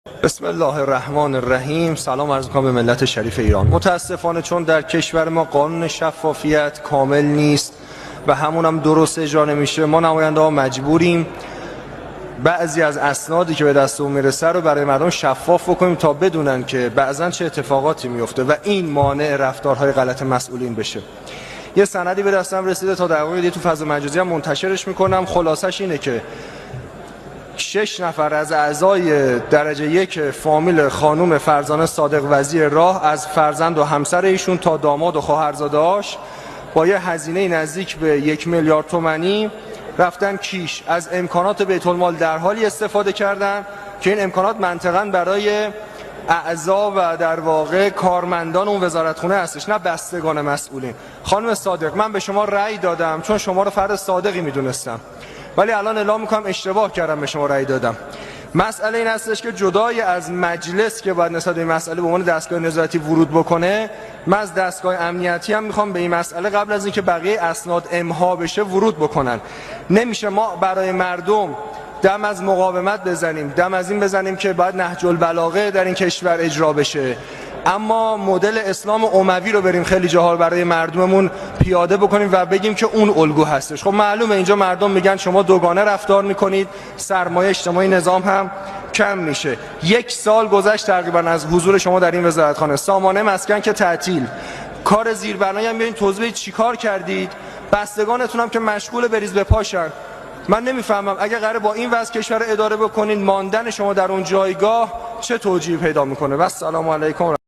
بسم الله الرحمن الرحیم. سلام عرض می‌کنم به ملت شریف ایران. متاسفانه چون در کشور ما قانون شفافیت کامل نیست و همونم درست اجرا نمیشه، ما نماینده‌ها مجبوریم بعضی از اسنادی که به دستمون میرسه رو برای مردم شفاف بکنیم تا بدونن که بعضا چه اتفاقاتی میفته و این مانع رفتارهای غلط مسئولین بشه. یه سندی به دستم رسیده، تا دقیقاً تو فضا مجازی هم منتشرش میکنم. خلاصش اینه که 6 نفر از اعضای درجه 1 فامیل خانم فرزانه صادق وزیر راه، از فرزند و همسر ایشون تا داماد و خواهرزاده‌اش، با یه هزینه نزدیک به 1 میلیارد تومانی رفتن کیش، از امکانات بیت المال در حالی استفاده کردن که این امکانات منطقاً برای اعضا و در واقع کارمندان اون وزارتخونه هستش، نه بستگان مسئولین. خانم صادق، من به شما رأی دادم چون شما رو فرد صادقی میدونستم، ولی الان اعلام میکنم اشتباه کردم، به شما رأی دادم. مسئله این هستش که جدای از مجلس که باید نسبت به این مسئله به عنوان دستگاه نظارتی ورود بکنه، من از دستگاه امنیتی هم میخوام به این مسئله قبل از اینکه بقیه اسناد امضا بشه ورود بکنن. نمیشه ما برای مردم دم از مقاومت بزنیم، دم از این بزنیم که باید نهج البلاغه در این کشور اجرا بشه، اما مدل اسلام اموی رو بریم خیلی جاها برای مردممون پیاده بکنیم و بگیم که اون الگو هستش. خب معلومه اینجا مردم میگن شما دوگانه رفتار میکنید، سرمایه اجتماعی نظام هم کم میشه. 1 سال گذشت تقریبا از حضور شما در این وزارتخانه، سامانه مسکن که تعطیل، کار زیربنایی هم بیاین توضیح بدید چیکار کردید، بستگانتون هم که مشغول بریز به پاشن. من نمیفهمم اگه قراره با این وضع کشور اداره بکنین، ماندن شما در اون جایگاه چه توجیهی پیدا میکنه؟ و السلام علیکم.